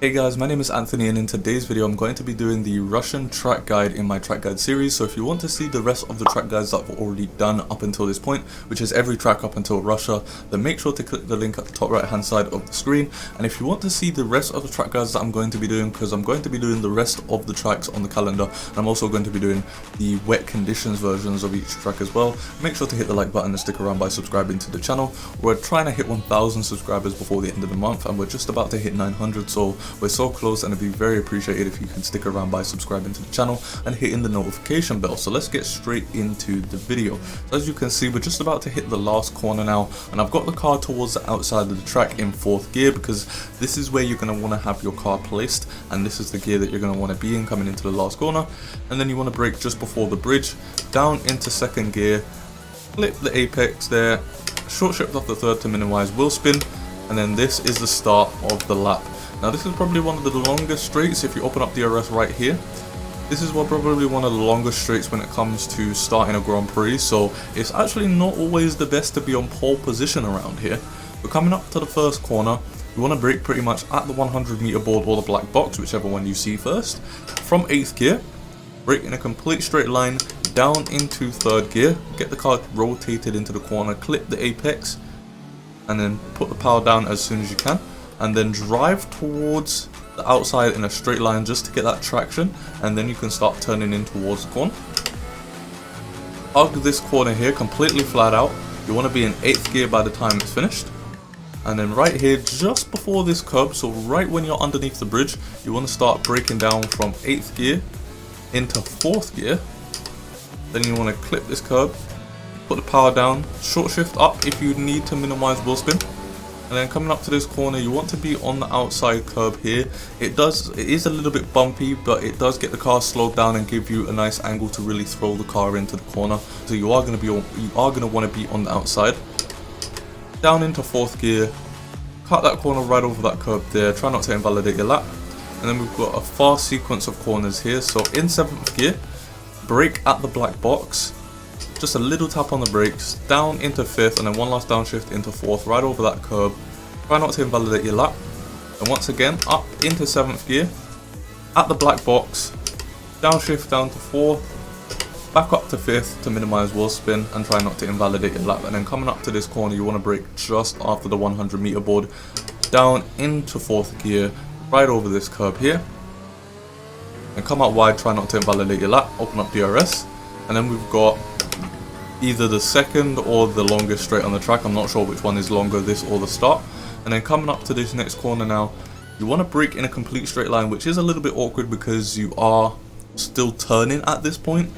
Hey guys, my name is Anthony and in today's video I'm going to be doing the Russian track guide in my track guide series. So if you want to see the rest of the track guides that I've already done up until this point, which is every track up until Russia, then make sure to click the link at the top right hand side of the screen. And if you want to see the rest of the track guides that I'm going to be doing, because I'm going to be doing the rest of the tracks on the calendar, and I'm also going to be doing the wet conditions versions of each track as well, make sure to hit the like button and stick around by subscribing to the channel. We're trying to hit 1,000 subscribers before the end of the month and we're just about to hit 900, so we're so close, and it'd be very appreciated if you can stick around by subscribing to the channel and hitting the notification bell. So let's get straight into the video. So as you can see, we're just about to hit the last corner now, and I've got the car towards the outside of the track in 4th gear because this is where you're going to want to have your car placed, and this is the gear that you're going to want to be in coming into the last corner. And then you want to brake just before the bridge, down into 2nd gear, flip the apex there, short shift off the 3rd to minimize wheel spin, and then this is the start of the lap. Now this is probably one of the longest straights. If you open up DRS right here, this is probably one of the longest straights when it comes to starting a Grand Prix, so it's actually not always the best to be on pole position around here. But coming up to the 1st corner, you want to brake pretty much at the 100 meter board or the black box, whichever one you see first. From 8th gear, brake in a complete straight line down into 3rd gear, get the car rotated into the corner, clip the apex, and then put the power down as soon as you can. And then drive towards the outside in a straight line just to get that traction, and then you can start turning in towards the corner. Hug this corner here completely flat out. You want to be in 8th gear by the time it's finished. And then right here, just before this curb, so right when you're underneath the bridge, you want to start braking down from 8th gear into 4th gear. Then you want to clip this curb, put the power down, short shift up if you need to minimize wheel spin. And then coming up to this corner, you want to be on the outside curb here. It is a little bit bumpy, but it does get the car slowed down and give you a nice angle to really throw the car into the corner. So you are going to want to be on the outside. Down into 4th gear, cut that corner right over that curb there. Try not to invalidate your lap. And then we've got a fast sequence of corners here. So in 7th gear, brake at the black box. Just a little tap on the brakes, down into 5th, and then one last downshift into 4th, right over that curb. Try not to invalidate your lap. And once again, up into 7th gear, at the black box, downshift down to 4th, back up to 5th to minimize wheel spin, and try not to invalidate your lap. And then coming up to this corner, you want to brake just after the 100 meter board, down into 4th gear, right over this curb here. And come out wide, try not to invalidate your lap, open up DRS. And then we've got either the 2nd or the longest straight on the track. I'm not sure which one is longer, this or the start. And then coming up to this next corner now, you want to brake in a complete straight line, which is a little bit awkward because you are still turning at this point.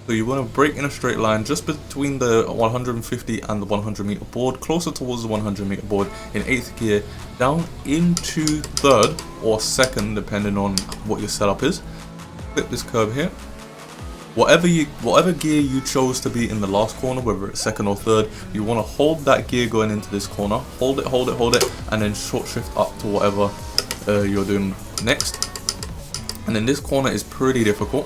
So you want to brake in a straight line just between the 150 and the 100 meter board, closer towards the 100 meter board in 8th gear, down into 3rd or 2nd depending on what your setup is. Flip this curb here. Whatever gear you chose to be in the last corner, whether it's 2nd or 3rd, you want to hold that gear going into this corner, hold it, and then short shift up to whatever you're doing next. And then this corner is pretty difficult.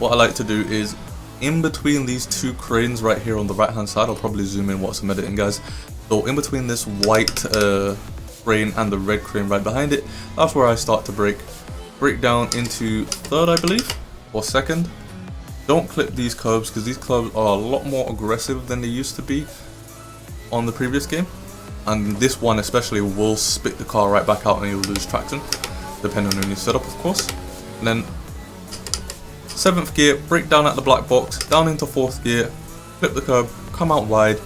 What I like to do is, in between these two cranes right here on the right hand side, I'll probably zoom in while I'm editing, guys. So in between this white crane and the red crane right behind it, that's where I start to brake down into 3rd, I believe, or 2nd. Don't clip these curbs because these curbs are a lot more aggressive than they used to be on the previous game, and this one especially will spit the car right back out and you'll lose traction depending on your setup, of course. And then 7th gear, brake down at the black box, down into 4th gear, flip the curb, come out wide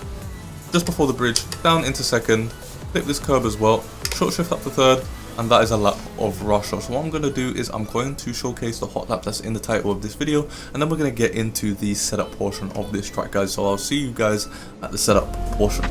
just before the bridge, down into 2nd, flip this curb as well, short shift up to 3rd, and that is a lap of Russia. So what I'm going to do is I'm going to showcase the hot lap that's in the title of this video, and then we're going to get into the setup portion of this track, guys. So I'll see you guys at the setup portion.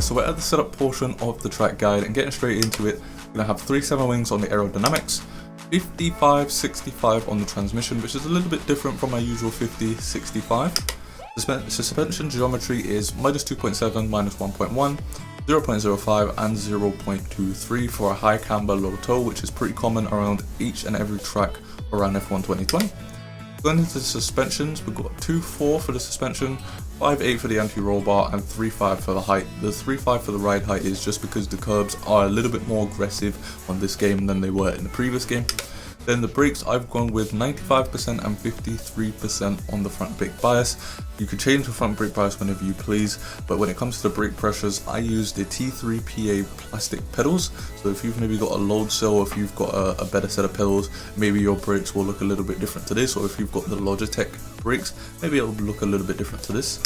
guys, so we're at the setup portion of the track guide and getting straight into it. We're going to have 3 7 wings on the aerodynamics, 55-65 on the transmission, which is a little bit different from my usual 50-65. The suspension geometry is -2.7, -1.1, 0.05 and 0.23 for a high camber low toe, which is pretty common around each and every track around F1 2020. Going into the suspensions, we've got 2.4 for the suspension, 5.8 for the anti-roll bar and 3.5 for the height. The 3.5 for the ride height is just because the curbs are a little bit more aggressive on this game than they were in the previous game. Then the brakes, I've gone with 95% and 53% on the front brake bias. You can change the front brake bias whenever you please, but when it comes to the brake pressures, I use the T3PA plastic pedals. So if you've maybe got a load cell, or if you've got a better set of pedals, maybe your brakes will look a little bit different to this, or if you've got the Logitech brakes, maybe it'll look a little bit different to this.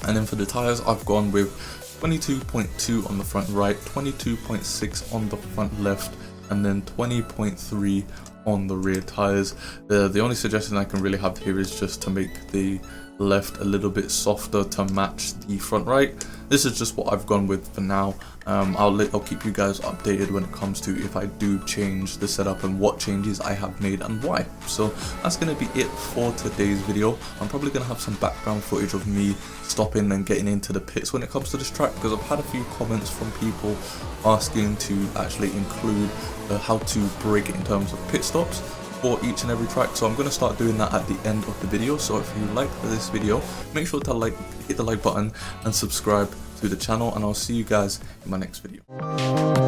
And then for the tires, I've gone with 22.2 on the front right, 22.6 on the front left, and then 20.3 on the rear tires. The only suggestion I can really have here is just to make the left a little bit softer to match the front right. This is just what I've gone with for now. I'll keep you guys updated when it comes to if I do change the setup and what changes I have made and why. So that's going to be it for today's video. I'm probably going to have some background footage of me stopping and getting into the pits when it comes to this track, because I've had a few comments from people asking to actually include how to brake in terms of pit stops for each and every track. So I'm going to start doing that at the end of the video. So if you like this video, make sure to hit the like button and subscribe to the channel, and I'll see you guys in my next video.